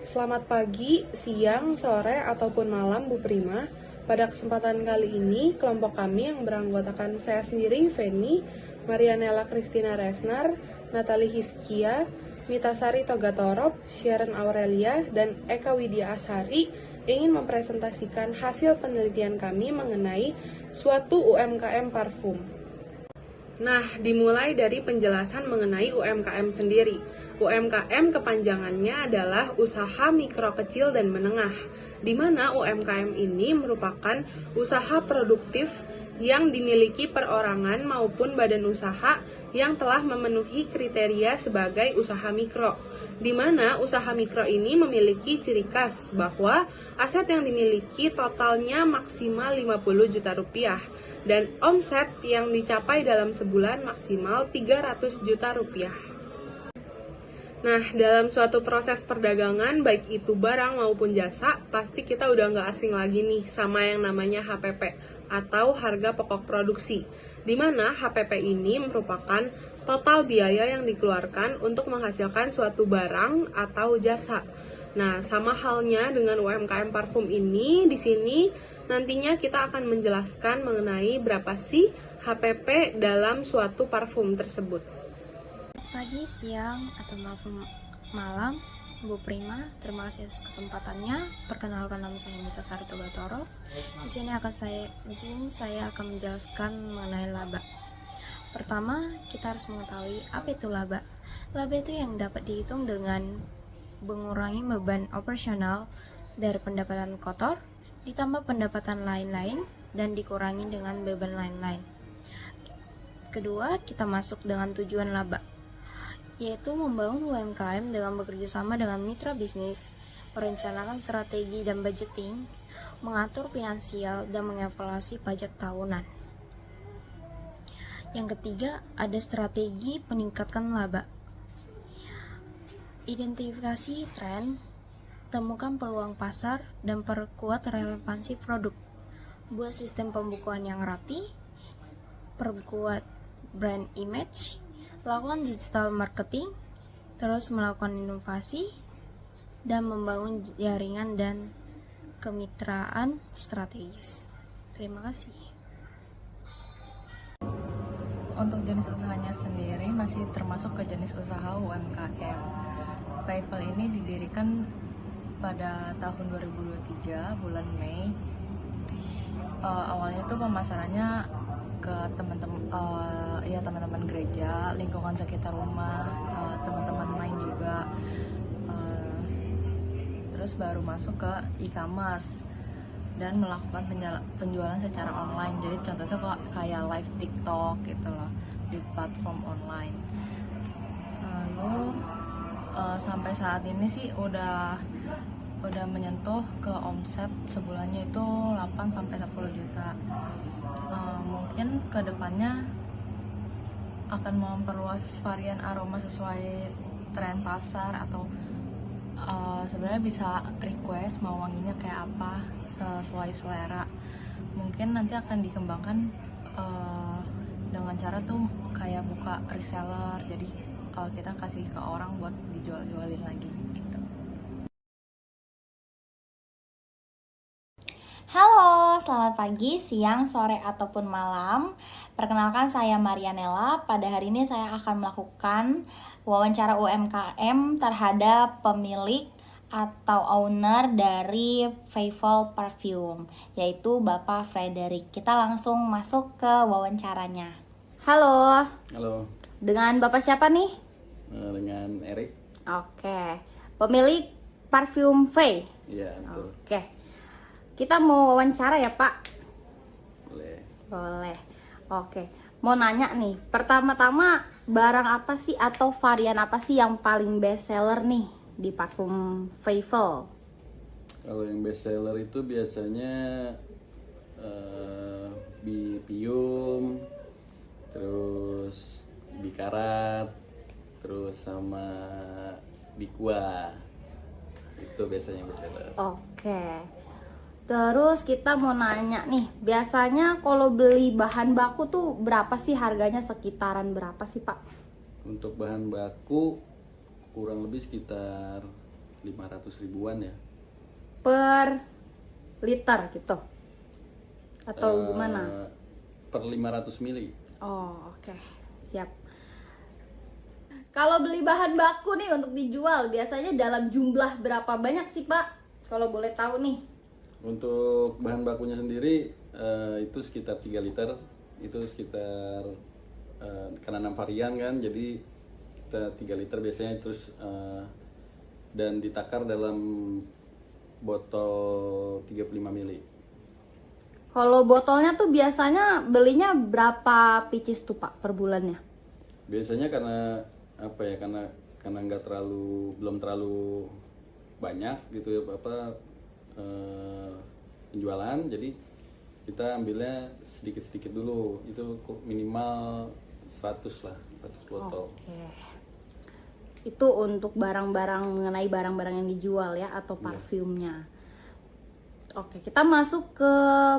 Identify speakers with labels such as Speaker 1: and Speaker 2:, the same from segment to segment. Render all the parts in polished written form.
Speaker 1: Selamat pagi, siang, sore, ataupun malam Bu Prima. Pada kesempatan kali ini, kelompok kami yang beranggotakan saya sendiri, Feni, Marianella Christina Resnar, Natali Hiskia, Mitasari Togatorop, Sharon Aurelia, dan Eka Widya Ashari ingin mempresentasikan hasil penelitian kami mengenai suatu UMKM parfum. Nah, dimulai dari penjelasan mengenai UMKM sendiri. UMKM kepanjangannya adalah usaha mikro kecil dan menengah, di mana UMKM ini merupakan usaha produktif yang dimiliki perorangan maupun badan usaha yang telah memenuhi kriteria sebagai usaha mikro, di mana usaha mikro ini memiliki ciri khas bahwa aset yang dimiliki totalnya maksimal 50 juta rupiah dan omset yang dicapai dalam sebulan maksimal 300 juta rupiah. Nah, dalam suatu proses perdagangan, baik itu barang maupun jasa, pasti kita udah nggak asing lagi nih sama yang namanya HPP atau harga pokok produksi, di mana HPP ini merupakan total biaya yang dikeluarkan untuk menghasilkan suatu barang atau jasa. Nah, sama halnya dengan UMKM parfum ini, di sini nantinya kita akan menjelaskan mengenai berapa sih HPP dalam suatu parfum tersebut.
Speaker 2: Pagi, siang, atau malam, Bu Prima, terima kasih atas kesempatannya. Perkenalkan, nama saya Mitasari Togatoro. Di sini saya akan menjelaskan mengenai laba. Pertama, kita harus mengetahui apa itu laba. Laba itu yang dapat dihitung dengan mengurangi beban operasional dari pendapatan kotor, ditambah pendapatan lain-lain, dan dikurangi dengan beban lain-lain. Kedua, kita masuk dengan tujuan laba, yaitu membangun UMKM dengan bekerja sama dengan mitra bisnis, merencanakan strategi dan budgeting, mengatur finansial, dan mengevaluasi pajak tahunan. Yang ketiga, ada strategi peningkatan laba. Identifikasi tren, temukan peluang pasar, dan perkuat relevansi produk. Buat sistem pembukuan yang rapi, perkuat brand image, lakukan digital marketing, terus melakukan inovasi, dan membangun jaringan dan kemitraan strategis. Terima kasih.
Speaker 3: Untuk jenis usahanya sendiri masih termasuk ke jenis usaha UMKM. Paypal ini didirikan pada tahun 2023 bulan Mei. Awalnya tuh pemasarannya ke teman-teman gereja, lingkungan sekitar rumah, teman-teman main juga. Terus baru masuk ke e-commerce dan melakukan penjualan secara online. Jadi contohnya kayak live TikTok gitu loh, di platform online. Lalu sampai saat ini sih udah menyentuh ke omset sebulannya itu 8-10 juta. Mungkin kedepannya akan memperluas varian aroma sesuai tren pasar, atau sebenarnya bisa request mau wanginya kayak apa sesuai selera. Mungkin nanti akan dikembangkan dengan cara tuh kayak buka reseller, jadi kita kasih ke orang buat dijual-jualin lagi gitu.
Speaker 4: Halo, selamat pagi, siang, sore, ataupun malam. Perkenalkan, saya Marianella. Pada hari ini saya akan melakukan wawancara UMKM terhadap pemilik atau owner dari Faithful Perfume, yaitu Bapak Frederick. Kita langsung masuk ke wawancaranya. Halo.
Speaker 5: Halo.
Speaker 4: Dengan Bapak siapa nih?
Speaker 5: Dengan Erik.
Speaker 4: Oke. Pemilik parfum Faye.
Speaker 5: Iya, betul.
Speaker 4: Oke. Kita mau wawancara ya, Pak?
Speaker 5: Boleh.
Speaker 4: Oke. Mau nanya nih, pertama-tama barang apa sih atau varian apa sih yang paling best seller nih di parfum Faithful?
Speaker 5: Kalau yang best seller itu biasanya Bipium, terus Bikarat, terus sama Bikua. Itu biasanya best seller.
Speaker 4: Oke. Terus kita mau nanya nih, biasanya kalau beli bahan baku tuh berapa sih harganya, sekitaran berapa sih, Pak?
Speaker 5: Untuk bahan baku kurang lebih sekitar 500 ribuan ya.
Speaker 4: Per liter gitu? Atau
Speaker 5: Eh,
Speaker 4: gimana?
Speaker 5: Per 500 mili.
Speaker 4: Oh, oke. Siap. Kalau beli bahan baku nih untuk dijual, biasanya dalam jumlah berapa banyak sih, Pak? Kalau boleh tahu nih.
Speaker 5: Untuk bahan bakunya sendiri itu sekitar 3 liter. Itu sekitar karena 6 varian kan, jadi kita 3 liter biasanya, terus dan ditakar dalam botol 35 mili.
Speaker 4: Kalau botolnya tuh biasanya belinya berapa pieces tuh, Pak, per bulannya?
Speaker 5: Biasanya karena apa ya, karena nggak terlalu, belum terlalu banyak gitu ya penjualan, jadi kita ambilnya sedikit-sedikit dulu, itu minimal 100 lah, 100 botol.
Speaker 4: Oke. Itu untuk barang-barang, mengenai barang-barang yang dijual ya, atau
Speaker 5: Iya.
Speaker 4: parfumnya. Oke, kita masuk ke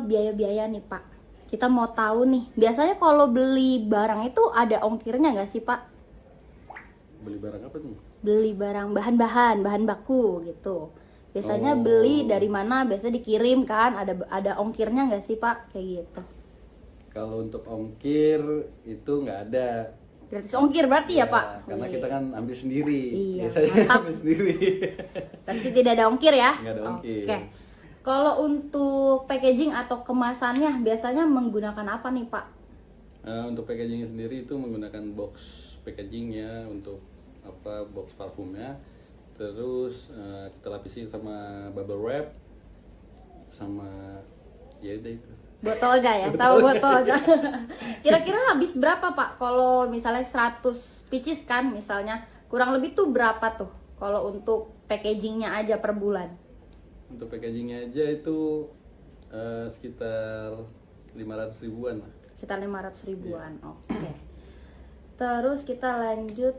Speaker 4: biaya-biaya nih, Pak. Kita mau tahu nih, biasanya kalau beli barang itu ada ongkirnya nggak sih, Pak?
Speaker 5: Beli barang apa nih?
Speaker 4: Beli barang bahan baku gitu. Biasanya
Speaker 5: Oh.
Speaker 4: beli dari mana, biasa dikirim kan, ada ongkirnya nggak sih, Pak? Kayak gitu.
Speaker 5: Kalau untuk ongkir itu nggak ada.
Speaker 4: Gratis ongkir berarti ya, Pak?
Speaker 5: Karena
Speaker 4: Wih.
Speaker 5: kita kan ambil sendiri.
Speaker 4: Iya,
Speaker 5: Biasanya
Speaker 4: mantap.
Speaker 5: ambil sendiri.
Speaker 4: Berarti tidak ada ongkir ya?
Speaker 5: Nggak ada ongkir.
Speaker 4: Oke. Kalau untuk packaging atau kemasannya biasanya menggunakan apa nih, Pak?
Speaker 5: Untuk packagingnya sendiri itu menggunakan box packaging ya, untuk box parfumnya. Terus kita lapisi sama bubble wrap, sama ya udah itu.
Speaker 4: Botolnya ya, tahu botolnya. Kira-kira habis berapa, Pak? Kalau misalnya 100 pieces kan misalnya, kurang lebih tuh berapa tuh kalau untuk packagingnya aja per bulan?
Speaker 5: Untuk packagingnya aja itu sekitar 500 ribuan lah.
Speaker 4: Sekitar 500 ribuan. Oke. Terus kita lanjut.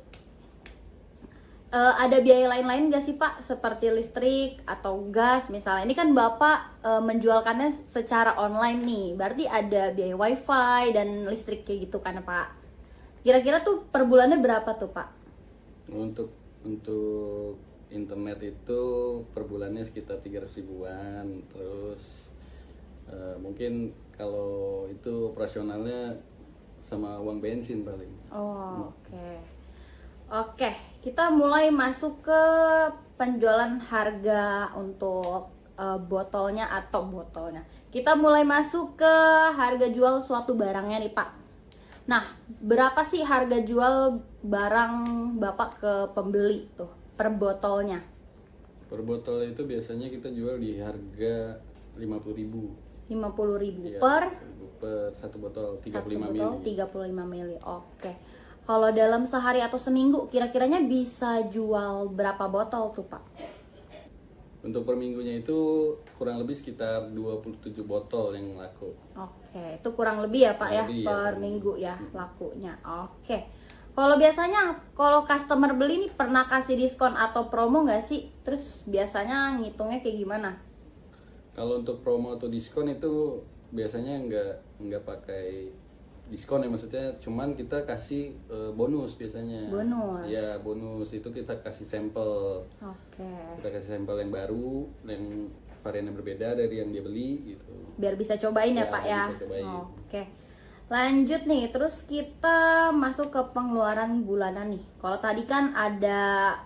Speaker 4: Ada biaya lain-lain nggak sih, Pak? Seperti listrik atau gas misalnya. Ini kan Bapak menjualkannya secara online nih. Berarti ada biaya wifi dan listrik kayak gitu kan, Pak? Kira-kira tuh per bulannya berapa tuh, Pak?
Speaker 5: Untuk internet itu per bulannya sekitar 300 ribuan. Terus mungkin kalau itu operasionalnya sama uang bensin paling.
Speaker 4: Oh, oke. Oke, kita mulai masuk ke penjualan harga untuk botolnya. Kita mulai masuk ke harga jual suatu barangnya nih, Pak. Nah, berapa sih harga jual barang Bapak ke pembeli tuh per botolnya?
Speaker 5: Per botol itu biasanya kita jual di harga 50.000.
Speaker 4: 50.000
Speaker 5: Iya,
Speaker 4: per
Speaker 5: per satu botol 35
Speaker 4: satu botol
Speaker 5: mili.
Speaker 4: 35 mili. Oke. Kalau dalam sehari atau seminggu kira-kiranya bisa jual berapa botol tuh, Pak?
Speaker 5: Untuk per minggunya itu kurang lebih sekitar 27 botol yang laku.
Speaker 4: Oke, itu kurang lebih ya, Pak ya,
Speaker 5: Kurang lebih ya,
Speaker 4: per
Speaker 5: kurang
Speaker 4: minggu
Speaker 5: lebih.
Speaker 4: ya lakunya. Oke. Kalau biasanya kalau customer beli nih pernah kasih diskon atau promo nggak sih? Terus biasanya ngitungnya kayak gimana?
Speaker 5: Kalau untuk promo atau diskon itu biasanya nggak pakai diskon ya, maksudnya cuman kita kasih bonus biasanya.
Speaker 4: Bonus.
Speaker 5: Iya, bonus itu kita kasih sampel.
Speaker 4: Oke.
Speaker 5: Kita kasih sampel yang baru, yang varian yang berbeda dari yang dia beli gitu.
Speaker 4: Biar bisa cobain ya,
Speaker 5: Ya,
Speaker 4: Pak
Speaker 5: biar
Speaker 4: ya.
Speaker 5: bisa cobain.
Speaker 4: Oke. Lanjut nih, terus kita masuk ke pengeluaran bulanan nih. Kalau tadi kan ada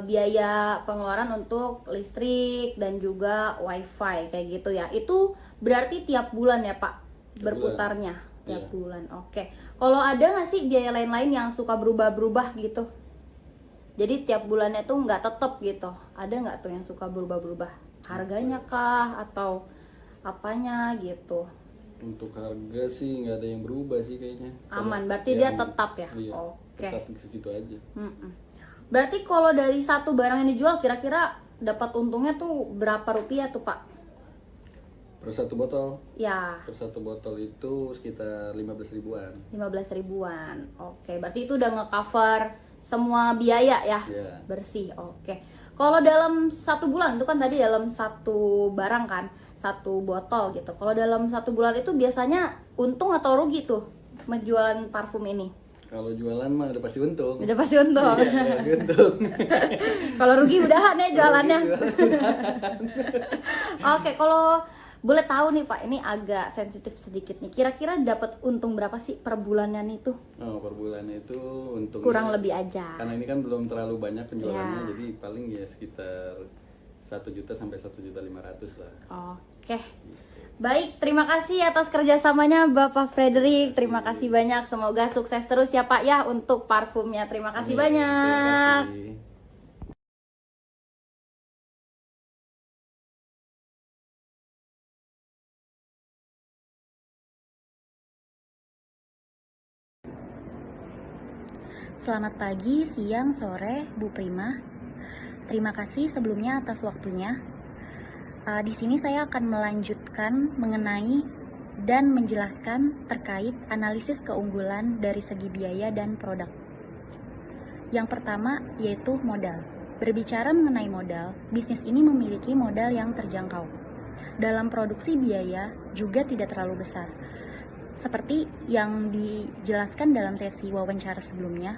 Speaker 4: biaya pengeluaran untuk listrik dan juga wifi kayak gitu ya. Itu berarti tiap bulan ya, Pak,
Speaker 5: Tiap
Speaker 4: berputarnya tiap
Speaker 5: Iya.
Speaker 4: bulan. Oke. Kalau ada nggak sih biaya lain-lain yang suka berubah-berubah gitu? Jadi tiap bulannya tuh nggak tetap gitu. Ada nggak tuh yang suka berubah-berubah? Harganya kah atau apanya gitu?
Speaker 5: Untuk harga sih nggak ada yang berubah sih kayaknya.
Speaker 4: Aman, berarti
Speaker 5: Yang-
Speaker 4: dia tetap ya?
Speaker 5: Iya,
Speaker 4: Oke.
Speaker 5: tetap segitu aja.
Speaker 4: Mm-mm. Berarti kalau dari satu barang yang dijual kira-kira dapat untungnya tuh berapa rupiah tuh, Pak?
Speaker 5: Per satu botol,
Speaker 4: Ya,
Speaker 5: per satu botol itu sekitar 15 ribuan.
Speaker 4: 15 ribuan. Oke, berarti itu udah nge-cover semua biaya ya?
Speaker 5: Iya.
Speaker 4: Bersih. Oke. Kalau dalam satu bulan itu kan tadi dalam satu barang kan, satu botol gitu. Kalau dalam satu bulan itu biasanya untung atau rugi tuh menjualan parfum ini?
Speaker 5: Kalau jualan mah udah pasti untung.
Speaker 4: Udah pasti untung.
Speaker 5: Iya, udah pasti untung.
Speaker 4: Kalau rugi udahan ya jualannya. Oke, kalau boleh tahu nih Pak, ini agak sensitif sedikit nih. Kira-kira dapat untung berapa sih per bulannya nih tuh?
Speaker 5: Oh, per bulannya itu untungnya
Speaker 4: Kurang lebih aja.
Speaker 5: karena ini kan belum terlalu banyak penjualannya,
Speaker 4: Ya.
Speaker 5: jadi paling ya sekitar 1 juta sampai 1.500.000 lah.
Speaker 4: Oke. Baik, terima kasih atas kerjasamanya Bapak Frederick. Terima kasih banyak. Semoga sukses terus ya Pak ya untuk parfumnya. Terima kasih
Speaker 5: Iya,
Speaker 4: banyak.
Speaker 5: terima kasih.
Speaker 6: Selamat pagi, siang, sore, Bu Prima. Terima kasih sebelumnya atas waktunya. Di sini saya akan melanjutkan mengenai dan menjelaskan terkait analisis keunggulan dari segi biaya dan produk. Yang pertama yaitu modal. Berbicara mengenai modal, bisnis ini memiliki modal yang terjangkau. Dalam produksi biaya juga tidak terlalu besar. Seperti yang dijelaskan dalam sesi wawancara sebelumnya,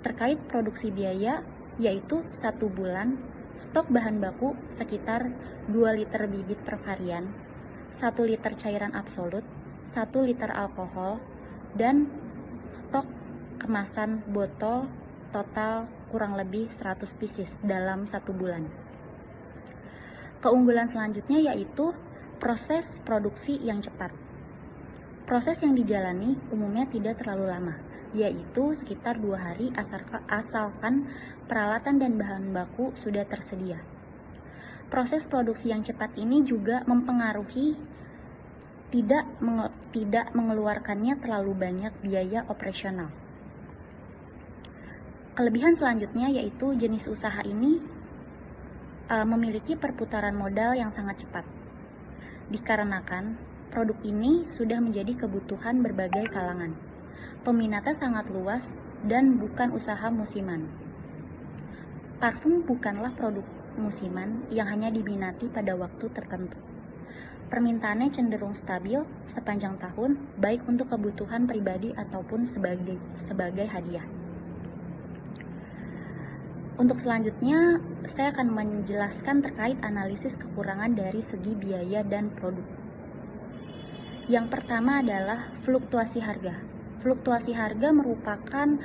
Speaker 6: terkait produksi biaya yaitu 1 bulan stok bahan baku sekitar 2 liter bibit per varian, 1 liter cairan absolut, 1 liter alkohol, dan stok kemasan botol total kurang lebih 100 pieces dalam 1 bulan. Keunggulan selanjutnya yaitu proses produksi yang cepat. Proses yang dijalani umumnya tidak terlalu lama, yaitu sekitar 2 hari asalkan peralatan dan bahan baku sudah tersedia. Proses produksi yang cepat ini juga mempengaruhi tidak mengeluarkannya terlalu banyak biaya operasional. Kelebihan selanjutnya yaitu jenis usaha ini memiliki perputaran modal yang sangat cepat. Dikarenakan produk ini sudah menjadi kebutuhan berbagai kalangan. Peminatnya sangat luas dan bukan usaha musiman. Parfum bukanlah produk musiman yang hanya diminati pada waktu tertentu. Permintaannya cenderung stabil sepanjang tahun, baik untuk kebutuhan pribadi ataupun sebagai hadiah. Untuk selanjutnya, saya akan menjelaskan terkait analisis kekurangan dari segi biaya dan produk. Yang pertama adalah fluktuasi harga. Fluktuasi harga merupakan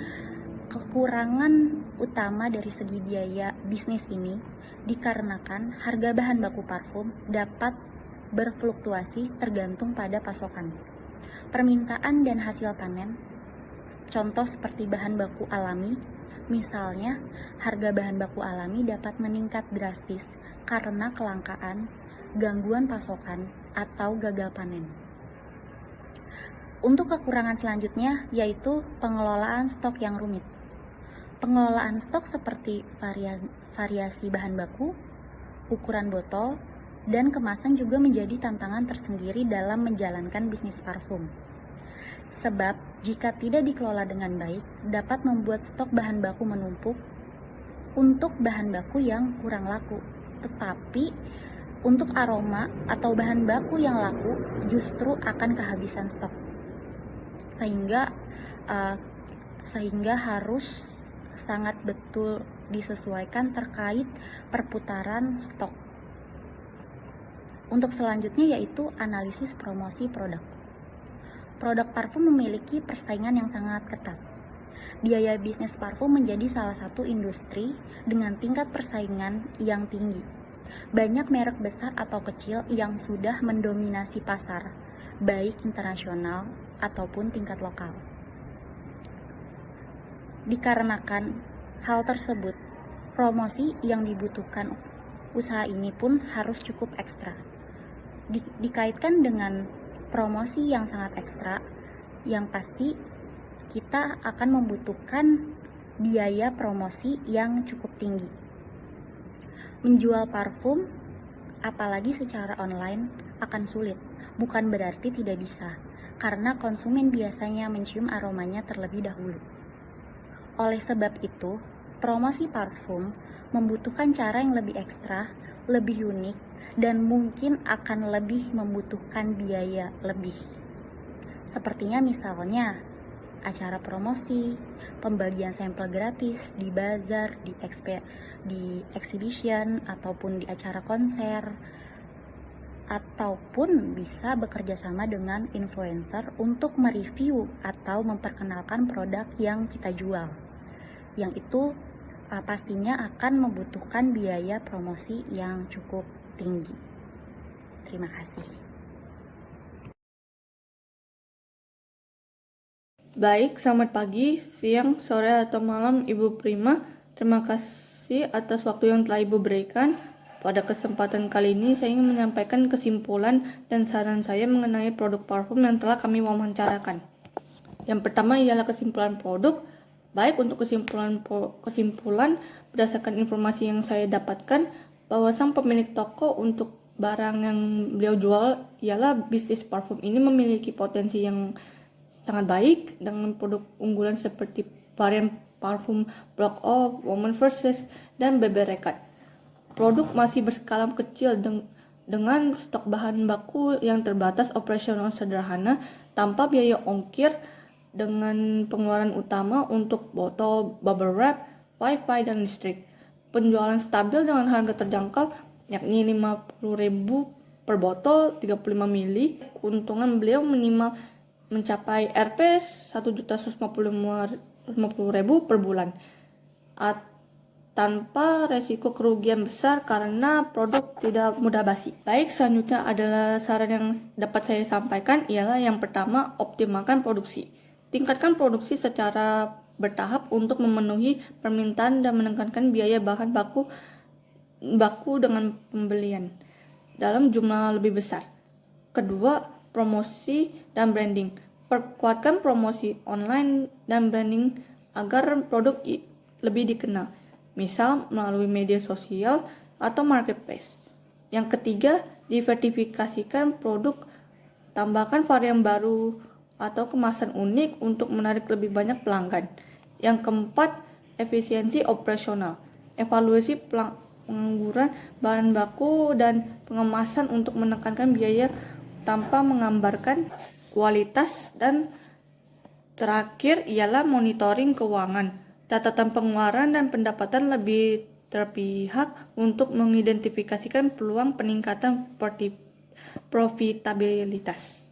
Speaker 6: kekurangan utama dari segi biaya bisnis ini, dikarenakan harga bahan baku parfum dapat berfluktuasi tergantung pada pasokan, permintaan dan hasil panen. Contoh seperti bahan baku alami, misalnya harga bahan baku alami dapat meningkat drastis karena kelangkaan, gangguan pasokan, atau gagal panen. Untuk kekurangan selanjutnya yaitu pengelolaan stok yang rumit. Pengelolaan stok seperti variasi bahan baku, ukuran botol, dan kemasan juga menjadi tantangan tersendiri dalam menjalankan bisnis parfum. Sebab jika tidak dikelola dengan baik, dapat membuat stok bahan baku menumpuk untuk bahan baku yang kurang laku. Tetapi untuk aroma atau bahan baku yang laku justru akan kehabisan stok. Sehingga harus sangat betul disesuaikan terkait perputaran stok. Untuk selanjutnya yaitu analisis promosi produk. Produk parfum memiliki persaingan yang sangat ketat. Biaya bisnis parfum menjadi salah satu industri dengan tingkat persaingan yang tinggi. Banyak merek besar atau kecil yang sudah mendominasi pasar, baik internasional ataupun tingkat lokal. Dikarenakan hal tersebut, promosi yang dibutuhkan usaha ini pun harus cukup ekstra. Dikaitkan dengan promosi yang sangat ekstra, yang pasti kita akan membutuhkan biaya promosi yang cukup tinggi. Menjual parfum, apalagi secara online, akan sulit. Bukan berarti tidak bisa, karena konsumen biasanya mencium aromanya terlebih dahulu. Oleh sebab itu, promosi parfum membutuhkan cara yang lebih ekstra, lebih unik, dan mungkin akan lebih membutuhkan biaya lebih. Sepertinya misalnya, acara promosi, pembagian sampel gratis di bazar, di exhibition, ataupun di acara konser, ataupun bisa bekerja sama dengan influencer untuk mereview atau memperkenalkan produk yang kita jual. Yang itu pastinya akan membutuhkan biaya promosi yang cukup tinggi. Terima kasih.
Speaker 7: Baik, selamat pagi, siang, sore, atau malam Ibu Prima. Terima kasih atas waktu yang telah Ibu berikan. Pada kesempatan kali ini saya ingin menyampaikan kesimpulan dan saran saya mengenai produk parfum yang telah kami wawancarakan. Yang pertama ialah kesimpulan produk. Baik, untuk kesimpulan berdasarkan informasi yang saya dapatkan bahwa sang pemilik toko untuk barang yang beliau jual ialah bisnis parfum ini memiliki potensi yang sangat baik dengan produk unggulan seperti varian parfum Block Off, Woman Versus, dan BB Rekat. Produk masih berskala kecil dengan stok bahan baku yang terbatas, operasional sederhana, tanpa biaya ongkir, dengan pengeluaran utama untuk botol, bubble wrap, wifi, dan listrik. Penjualan stabil dengan harga terjangkau, yakni 50.000 per botol 35 ml. Keuntungan beliau minimal mencapai Rp 1.150.000 per bulan tanpa resiko kerugian besar karena produk tidak mudah basi. Baik, selanjutnya adalah saran yang dapat saya sampaikan ialah yang pertama, optimalkan produksi. Tingkatkan produksi secara bertahap untuk memenuhi permintaan dan menekankan biaya bahan baku dengan pembelian dalam jumlah lebih besar. Kedua, promosi dan branding. Perkuatkan promosi online dan branding agar produk lebih dikenal, misal melalui media sosial atau marketplace. Yang ketiga, diversifikasikan produk, tambahkan varian baru atau kemasan unik untuk menarik lebih banyak pelanggan. Yang keempat, efisiensi operasional. Evaluasi pengangguran bahan baku dan pengemasan untuk menekankan biaya tanpa menggambarkan kualitas. Dan terakhir ialah monitoring keuangan. Catatan pengeluaran dan pendapatan lebih terpihak untuk mengidentifikasikan peluang peningkatan profitabilitas.